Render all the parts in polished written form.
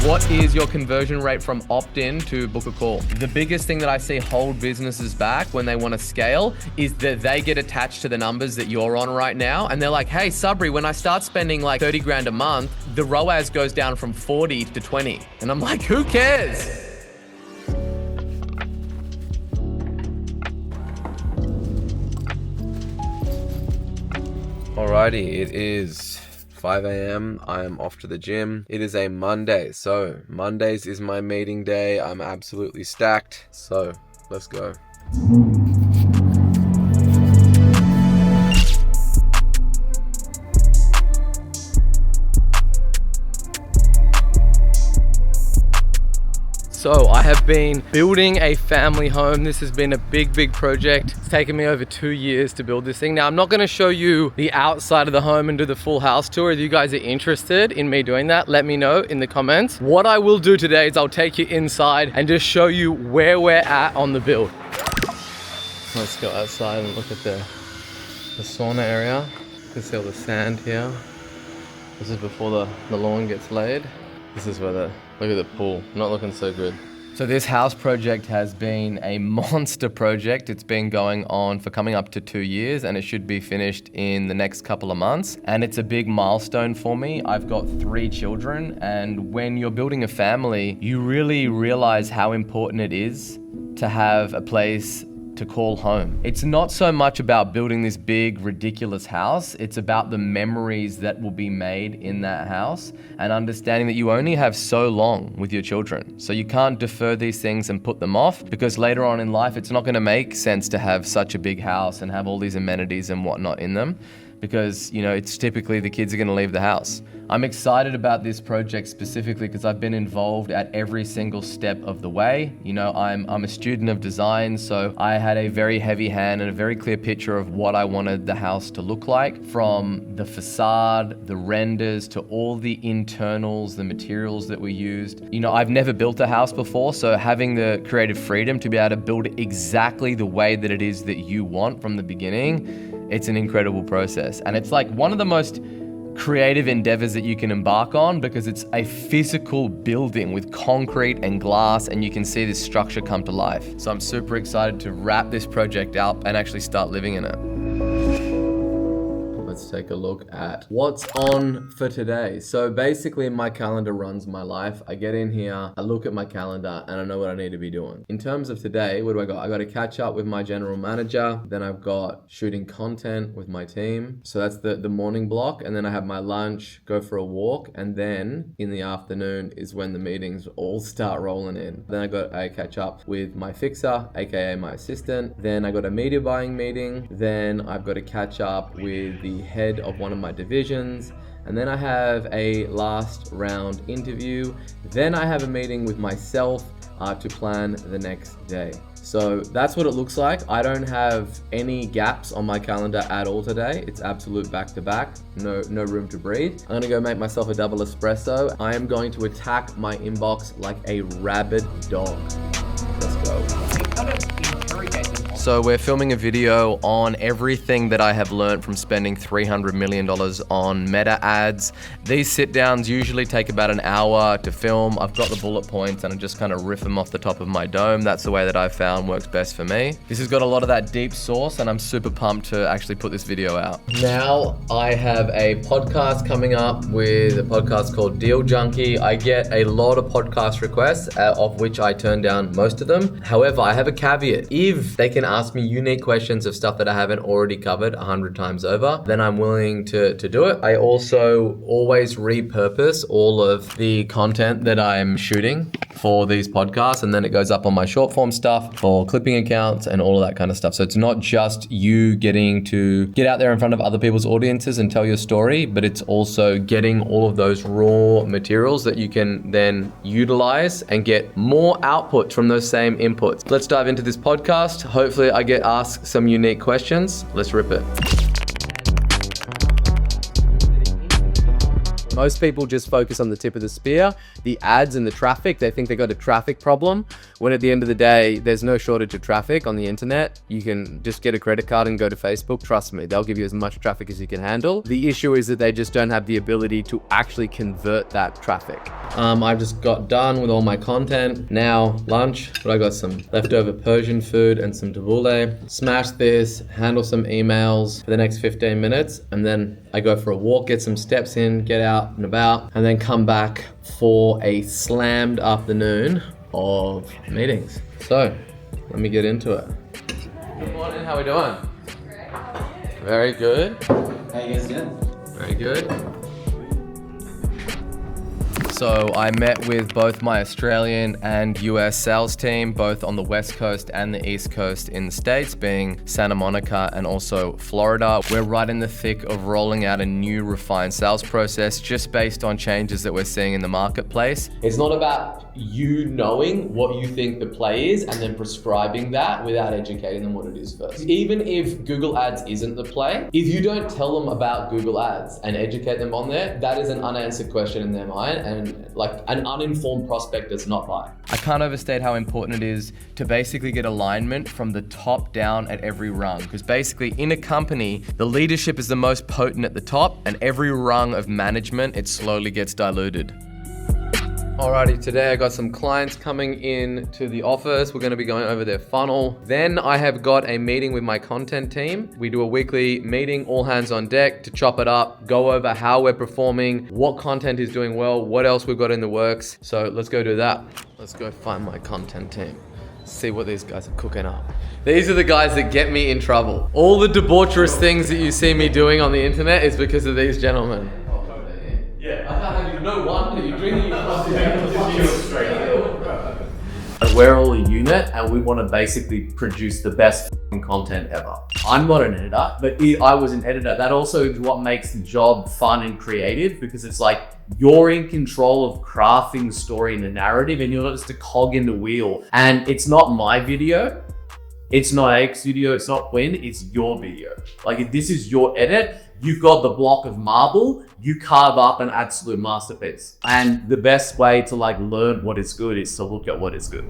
What is your conversion rate from opt-in to book a call? The biggest thing that I see hold businesses back when they want to scale is that they get attached to the numbers that you're on right now. And they're like, hey, Sabri, when I start spending like 30 grand a month, the ROAS goes down from 40 to 20. And I'm like, who cares? Alrighty, it is 5 a.m. I am off to the gym. It is a Monday, so Mondays is my meeting day. I'm absolutely stacked, so let's go. So I have been building a family home. This has been a big project. It's taken me over 2 years to build this thing. Now I'm not gonna show you the outside of the home and do the full house tour. If you guys are interested in me doing that, let me know in the comments. What I will do today is I'll take you inside and just show you where we're at on the build. Let's go outside and look at the sauna area. You can see all the sand here. This is before the lawn gets laid. This is where look at the pool, not looking so good. So this house project has been a monster project. It's been going on for coming up to 2 years and it should be finished in the next couple of months. And it's a big milestone for me. I've got 3 children, and when you're building a family, you really realize how important it is to have a place to call home. It's not so much about building this big, ridiculous house. It's about the memories that will be made in that house and understanding that you only have so long with your children. So you can't defer these things and put them off, because later on in life, it's not gonna make sense to have such a big house and have all these amenities and whatnot in them, because it's typically the kids are gonna leave the house. I'm excited about this project specifically because I've been involved at every single step of the way. I'm a student of design, so I had a very heavy hand and a very clear picture of what I wanted the house to look like, from the facade, the renders, to all the internals, the materials that we used. I've never built a house before, so having the creative freedom to be able to build it exactly the way that it is that you want from the beginning, it's an incredible process. And it's like one of the most creative endeavors that you can embark on, because it's a physical building with concrete and glass, and you can see this structure come to life. So I'm super excited to wrap this project up and actually start living in it. Let's take a look at what's on for today. So basically my calendar runs my life. I get in here, I look at my calendar, and I know what I need to be doing. In terms of today, what do I got? I got to catch up with my general manager. Then I've got shooting content with my team. So that's the morning block. And then I have my lunch, go for a walk. And then in the afternoon is when the meetings all start rolling in. Then I catch up with my fixer, AKA my assistant. Then I got a media buying meeting. Then I've got to catch up with the head of one of my divisions, and then I have a last round interview. Then I have a meeting with myself to plan the next day. So that's what it looks like. I don't have any gaps on my calendar at all today. It's absolute back to back, no room to breathe. I'm gonna go make myself a double espresso. I am going to attack my inbox like a rabid dog. Let's go. So we're filming a video on everything that I have learned from spending $300 million on Meta ads. These sit downs usually take about an hour to film. I've got the bullet points and I just kind of riff them off the top of my dome. That's the way that I've found works best for me. This has got a lot of that deep sauce, and I'm super pumped to actually put this video out. Now I have a podcast coming up with a podcast called Deal Junkie. I get a lot of podcast requests, of which I turn down most of them. However, I have a caveat. If they can ask me unique questions of stuff that I haven't already covered 100 times over, then I'm willing to do it. I also always repurpose all of the content that I'm shooting for these podcasts, and then it goes up on my short form stuff for clipping accounts and all of that kind of stuff. So it's not just you getting to get out there in front of other people's audiences and tell your story, but it's also getting all of those raw materials that you can then utilize and get more output from those same inputs. Let's dive into this podcast. Hopefully I get asked some unique questions. Let's rip it. Most people just focus on the tip of the spear, the ads and the traffic. They think they got a traffic problem, when at the end of the day, there's no shortage of traffic on the internet. You can just get a credit card and go to Facebook. Trust me, they'll give you as much traffic as you can handle. The issue is that they just don't have the ability to actually convert that traffic. I've just got done with all my content. Now lunch, but I got some leftover Persian food and some tabbouleh. Smash this, handle some emails for the next 15 minutes, and then I go for a walk, get some steps in, get out and about, and then come back for a slammed afternoon of meetings. So let me get into it. Good morning, how we doing? Very good. How you guys doing? Very good. So I met with both my Australian and US sales team, both on the West Coast and the East Coast in the States, being Santa Monica and also Florida. We're right in the thick of rolling out a new refined sales process just based on changes that we're seeing in the marketplace. It's not about you knowing what you think the play is and then prescribing that without educating them what it is first. Even if Google Ads isn't the play, if you don't tell them about Google Ads and educate them on there, that is an unanswered question in their mind, and like an uninformed prospect does not buy. I can't overstate how important it is to basically get alignment from the top down at every rung, because basically in a company, the leadership is the most potent at the top, and every rung of management, it slowly gets diluted. Alrighty, today I got some clients coming in to the office. We're gonna be going over their funnel. Then I have got a meeting with my content team. We do a weekly meeting, all hands on deck to chop it up, go over how we're performing, what content is doing well, what else we've got in the works. So let's go do that. Let's go find my content team. See what these guys are cooking up. These are the guys that get me in trouble. All the debaucherous things that you see me doing on the internet is because of these gentlemen. Yeah, I can't have you. No wonder you're drinking your coffee. We're all a unit, and we want to basically produce the best content ever. I'm not an editor, but I was an editor. That also is what makes the job fun and creative, because it's like you're in control of crafting the story and the narrative, and you're not just a cog in the wheel. And it's not my video. It's not X video. It's not Quinn. It's your video. Like, if this is your edit, you've got the block of marble, you carve up an absolute masterpiece. And the best way to like learn what is good is to look at what is good.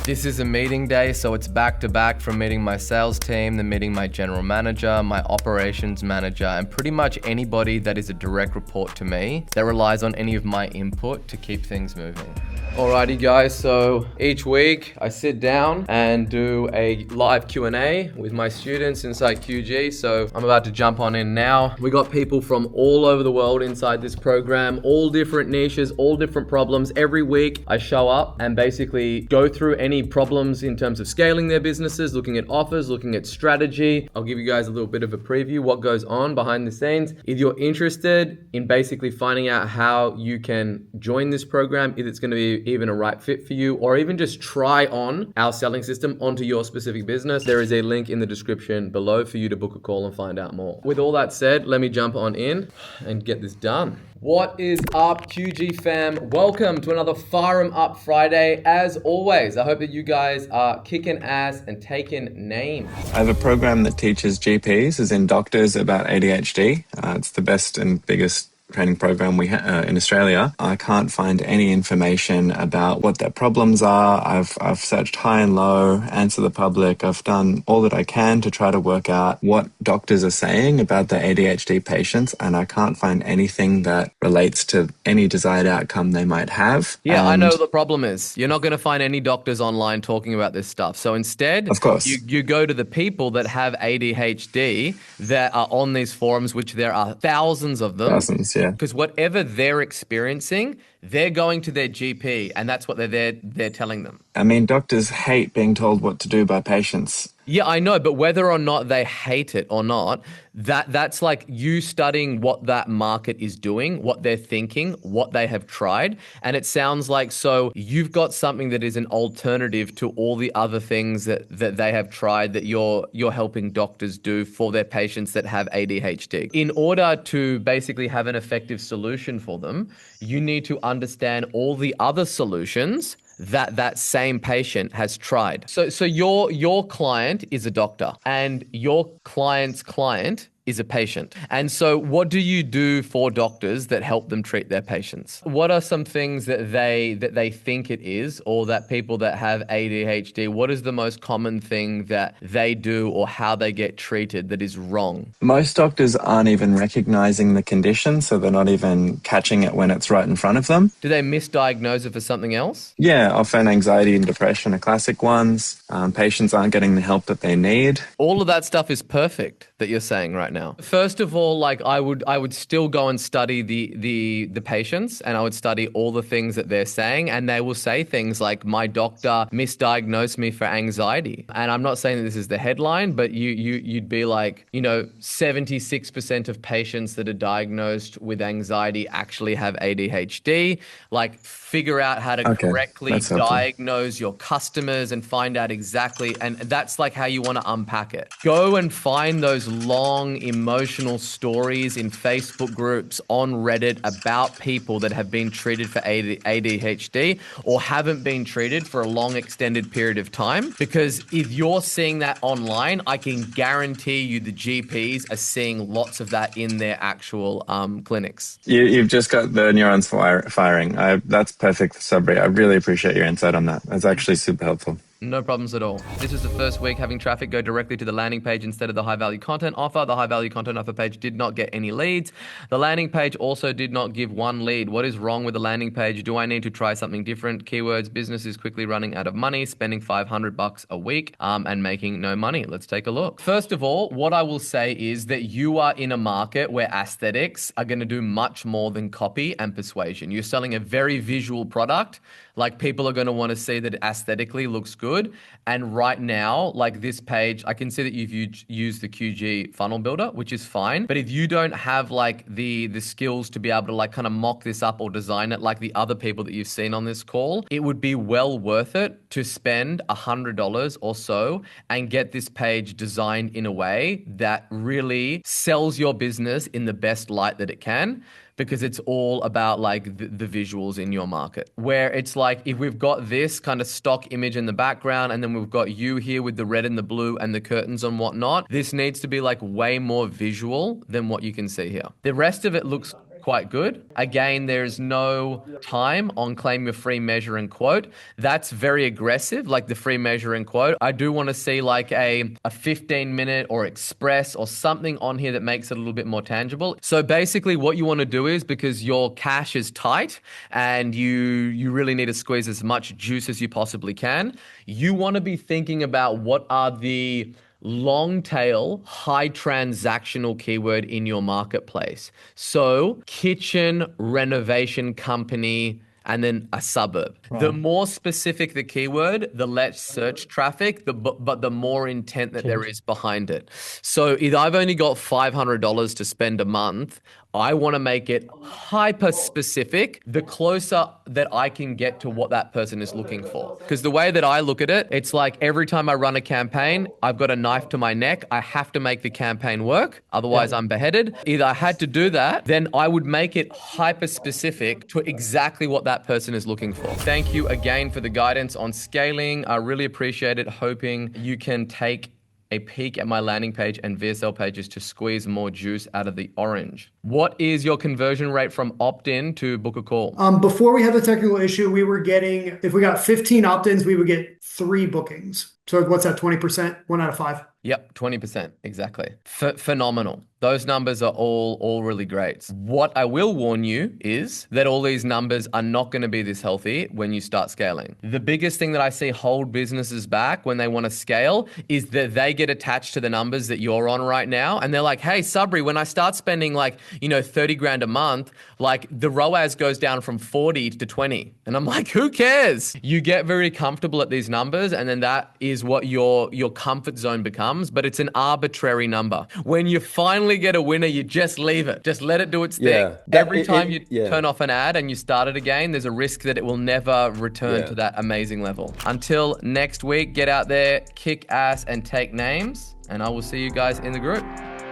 This is a meeting day, so it's back to back from meeting my sales team, then meeting my general manager, my operations manager, and pretty much anybody that is a direct report to me that relies on any of my input to keep things moving. Alrighty guys, so each week I sit down and do a live Q&A with my students inside QG. So I'm about to jump on in now. We got people from all over the world inside this program, all different niches, all different problems. Every week I show up and basically go through any problems in terms of scaling their businesses, looking at offers, looking at strategy. I'll give you guys a little bit of a preview what goes on behind the scenes. If you're interested in basically finding out how you can join this program, if it's going to be even a right fit for you, or even just try on our selling system onto your specific business, there is a link in the description below for you to book a call and find out more. With all that said, let me jump on in and get this done. What is up, QG fam? Welcome to another Fire 'em Up Friday. As always, I hope that you guys are kicking ass and taking names. I have a program that teaches GPs, as in doctors, about ADHD. It's the best and biggest training program we have in Australia. I can't find any information about what their problems are. I've searched high and low, Answer the Public. I've done all that I can to try to work out what doctors are saying about their ADHD patients, and I can't find anything that relates to any desired outcome they might have. Yeah, I know the problem is you're not going to find any doctors online talking about this stuff. So instead, of course, you go to the people that have ADHD that are on these forums, which there are thousands of them. Thousands, yeah. Because whatever they're experiencing, they're going to their GP, and that's what they're telling them. I mean, doctors hate being told what to do by patients. Yeah, I know, but whether or not they hate it or not, that's like you studying what that market is doing, what they're thinking, what they have tried. And it sounds like, so you've got something that is an alternative to all the other things that they have tried that you're helping doctors do for their patients that have ADHD. In order to basically have an effective solution for them, you need to understand all the other solutions that same patient has tried. So your client is a doctor, and your client's client is a patient. And so what do you do for doctors that help them treat their patients? What are some things that they think it is, or that people that have ADHD, what is the most common thing that they do or how they get treated that is wrong? Most doctors aren't even recognizing the condition, so they're not even catching it when it's right in front of them. Do they misdiagnose it for something else? Yeah, often anxiety and depression are classic ones. Patients aren't getting the help that they need. All of that stuff is perfect that you're saying right now. First of all, like I would still go and study the patients, and I would study all the things that they're saying, and they will say things like, my doctor misdiagnosed me for anxiety. And I'm not saying that this is the headline, but you'd be like, 76% of patients that are diagnosed with anxiety actually have ADHD. Like, figure out how to correctly diagnose your customers and find out exactly, and that's like how you want to unpack it. Go and find those long emotional stories in Facebook groups, on Reddit, about people that have been treated for ADHD or haven't been treated for a long extended period of time. Because if you're seeing that online, I can guarantee you the GPs are seeing lots of that in their actual clinics. You've just got the neurons firing. That's perfect, Sabri. I really appreciate your insight on that. That's actually super helpful. No problems at all. This is the first week having traffic go directly to the landing page instead of the high value content offer. The high value content offer page did not get any leads. The landing page also did not give one lead. What is wrong with the landing page? Do I need to try something different? Keywords, business is quickly running out of money, spending $500 a week and making no money. Let's take a look. First of all, what I will say is that you are in a market where aesthetics are going to do much more than copy and persuasion. You're selling a very visual product. Like, people are going to want to see that it aesthetically looks good. And right now, like this page, I can see that you've used the QG funnel builder, which is fine. But if you don't have like the skills to be able to like kind of mock this up or design it like the other people that you've seen on this call, it would be well worth it to spend $100 or so and get this page designed in a way that really sells your business in the best light that it can. Because it's all about like the visuals in your market, where it's like, if we've got this kind of stock image in the background and then we've got you here with the red and the blue and the curtains and whatnot, this needs to be like way more visual than what you can see here. The rest of it looks quite good. Again, there's no time on claim your free measure and quote. That's very aggressive, like the free measure and quote. I do want to see like a 15-minute or express or something on here that makes it a little bit more tangible. So basically what you want to do is, because your cash is tight and you really need to squeeze as much juice as you possibly can, you want to be thinking about what are the long tail, high transactional keyword in your marketplace. So kitchen renovation company, and then a suburb. Right. The more specific the keyword, the less search traffic, but the more intent that there is behind it. So if I've only got $500 to spend a month, I want to make it hyper specific, the closer that I can get to what that person is looking for. Because the way that I look at it, it's like every time I run a campaign, I've got a knife to my neck. I have to make the campaign work. Otherwise, I'm beheaded. Either I had to do that, then I would make it hyper specific to exactly what that person is looking for. Thank you again for the guidance on scaling. I really appreciate it. Hoping you can take a peek at my landing page and VSL pages to squeeze more juice out of the orange. What is your conversion rate from opt-in to book a call? Before we had the technical issue, we were getting, if we got 15 opt-ins, we would get 3 bookings. So what's that, 20%? 1 out of 5? Yep, 20%, exactly. Phenomenal. Those numbers are all really great. What I will warn you is that all these numbers are not going to be this healthy when you start scaling. The biggest thing that I see hold businesses back when they want to scale is that they get attached to the numbers that you're on right now. And they're like, hey, Sabri, when I start spending like, 30 grand a month, like the ROAS goes down from 40 to 20. And I'm like, who cares? You get very comfortable at these numbers, and then that is what your comfort zone becomes, but it's an arbitrary number. When you finally get a winner, you just leave it. Just let it do its thing. Every time you turn off an ad and you start it again, there's a risk that it will never return to that amazing level. Until next week, get out there, kick ass and take names, and I will see you guys in the group.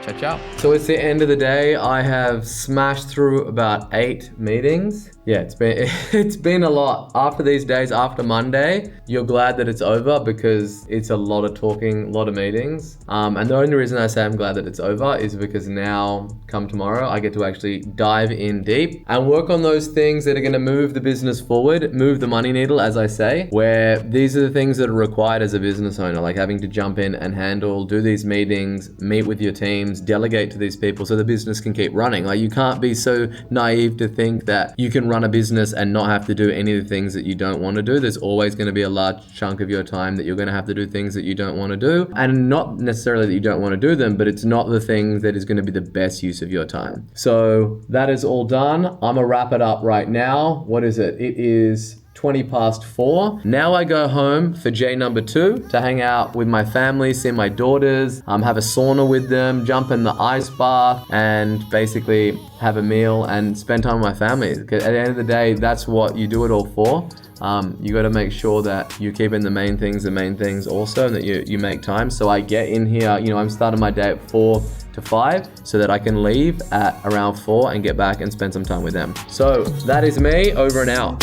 Ciao, ciao. So it's the end of the day. I have smashed through about 8 meetings. Yeah, it's been a lot. After these days, after Monday, you're glad that it's over because it's a lot of talking, a lot of meetings. And the only reason I say I'm glad that it's over is because now, come tomorrow, I get to actually dive in deep and work on those things that are gonna move the business forward, move the money needle, as I say, where these are the things that are required as a business owner, like having to jump in and handle, do these meetings, meet with your teams, delegate to these people so the business can keep running. Like, you can't be so naive to think that you can run a business and not have to do any of the things that you don't want to do. There's always going to be a large chunk of your time that you're going to have to do things that you don't want to do, and not necessarily that you don't want to do them, but it's not the thing that is going to be the best use of your time. So that is all done. I'm gonna wrap it up right now. What is it? It is 4:20. Now I go home for J number 2 to hang out with my family, see my daughters, have a sauna with them, jump in the ice bath, and basically have a meal and spend time with my family. At the end of the day, that's what you do it all for. You got to make sure that you keep in the main things also, and that you make time. So I get in here, I'm starting my day at 4 to 5 so that I can leave at around 4 and get back and spend some time with them. So that is me, over and out.